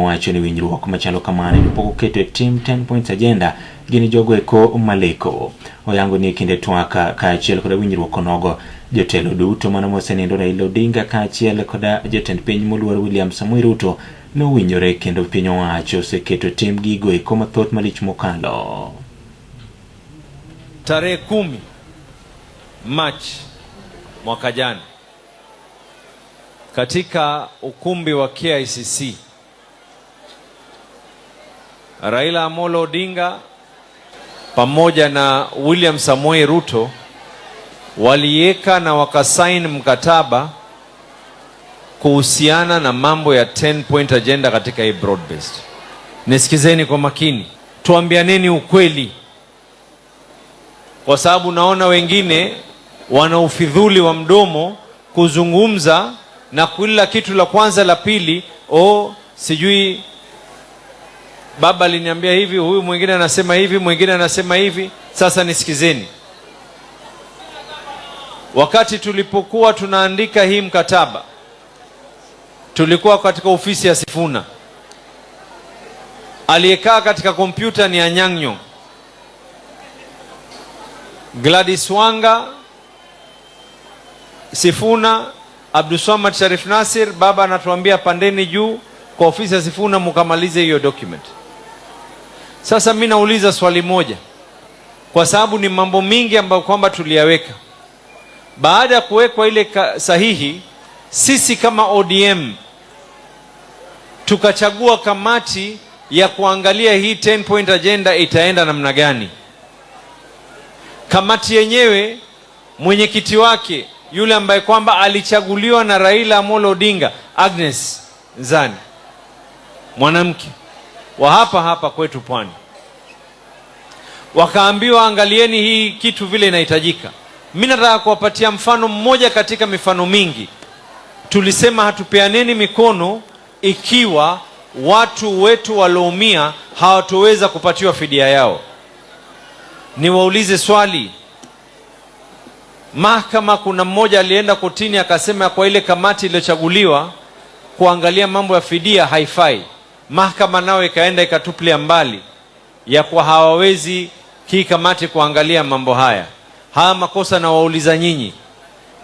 Wacho ni winjruok machalo kamano pok oketo team 10 points agenda gini jogo eko Maleko oyango ni kinde twaka kaachiel kod winjruok onogo jotelo duto mano mosenindo Raila Odinga kaachiel kod jatend piny moluor William Samoei Ruto nowinjore kendo piny owacho oseketo team gigo eko mathoth malich mokalo. Tarehe 10 March mwaka jana katika ukumbi wa KICC, Raila Amolo Odinga pamoja na William Samoei Ruto walieka na wakasaini mkataba kuhusiana na mambo ya 10 point agenda katika hii broad based. Nisikizeni kwa makini, tuambianeni ukweli, kwa sababu naona wengine wana ufidhuli wa mdomo kuzungumza na kila kitu la kwanza la pili, sijui baba aliniambia hivi, huyu mwingine anasema hivi, mwingine anasema hivi. Sasa nisikizeni, wakati tulipokuwa tunaandika hii mkataba tulikuwa katika ofisi ya Sifuna. Aliyekaa katika kompyuta ni Anyang' Nyong'o, Gladys Wanga, Sifuna, Abdulswamad Sharif Nasir. Baba anatuambia pandeni juu kwa ofisi ya Sifuna mukamalize hiyo document. Sasa mimi nauliza swali moja, kwa sababu ni mambo mingi ambayo kwamba tuliyaweka. Baada ya kuwekwa ile sahihi, sisi kama ODM tukachagua kamati ya kuangalia hii 10 point agenda itaenda namna gani. Kamati yenyewe mwenyekiti wake yule ambaye kwamba alichaguliwa na Raila Amolo Odinga, Agnes Nzani, mwanamke wa hapa kwetu Pwani. Wakaambiwa angalieni hii kitu vile inahitajika. Mimi nataka kuwapatia mfano mmoja katika mifano mingi. Tulisema hatupeaneni mikono ikiwa watu wetu walioumia hawatoweza kupatiwa fidia yao. Niwaulize swali, mahakama, kuna mmoja alienda kotini akasema kwa ile kamati iliyochaguliwa kuangalia mambo ya fidia haifai. Mahakama nao ikaenda ikatupilia mbali ya kwa hawawezi hii kamati kuangalia mambo haya. Haya makosa na wauliza nyinyi,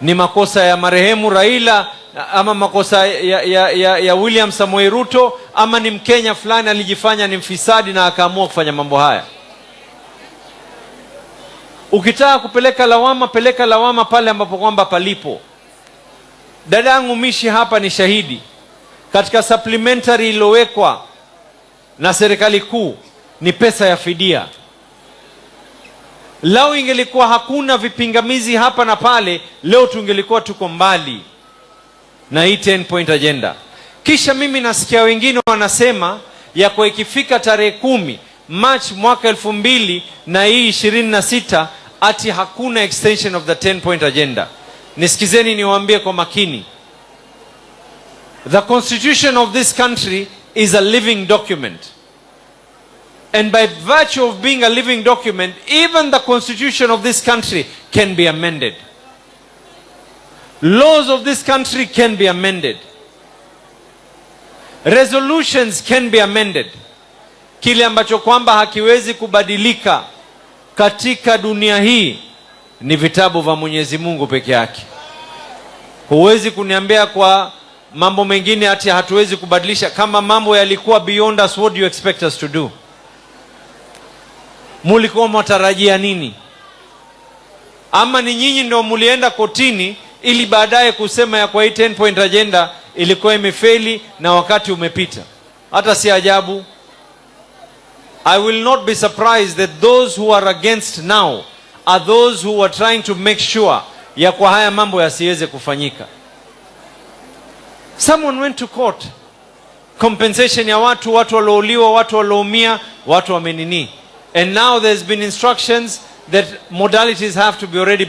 ni makosa ya marehemu Raila ama makosa ya William Samoei Ruto, ama ni Mkenya fulani alijifanya ni mfisadi na akaamua kufanya mambo haya? Ukitaka kupeleka lawama, peleka lawama pale ambapo kwamba palipo. Dadangu Mishi hapa ni shahidi. Katika supplementary iliyowekwa na serikali kuu ni pesa ya fidia. Lao ingelikuwa hakuna vipingamizi hapa na pale, leo tungelikuwa tuko mbali na hii 10 point agenda. Kisha mimi nasikia wengine wanasema ya kwa ikifika tarehe 10 March mwaka 2026 ati hakuna extension of the 10 point agenda. Nisikizeni niwaambie kwa makini. The constitution of this country is a living document. And by virtue of being a living document, even the constitution of this country can be amended. Laws of this country can be amended. Resolutions can be amended. Kile ambacho kwamba hakiwezi kubadilika katika dunia hii ni vitabu vya Mwenyezi Mungu peke yake. Huwezi kuniambia kwa mambo mengine ati hatuwezi kubadilisha. Kama mambo yalikuwa beyond us, what do you expect us to do? Mulikuwa mwatarajia nini? Ama ni nyinyi ndio mulienda kotini ili baadaye kusema ya kwa hii 10 point agenda ilikuwa imefeli na wakati umepita? Hata si ajabu. I will not be surprised that those who are against now are those who are trying to make sure ya kwa haya mambo yasiweze kufanyika. Someone went to court. Compensation ya watu waliouliwa, watu walioumia, watu wamenini. And now there's been instructions that modalities have to be already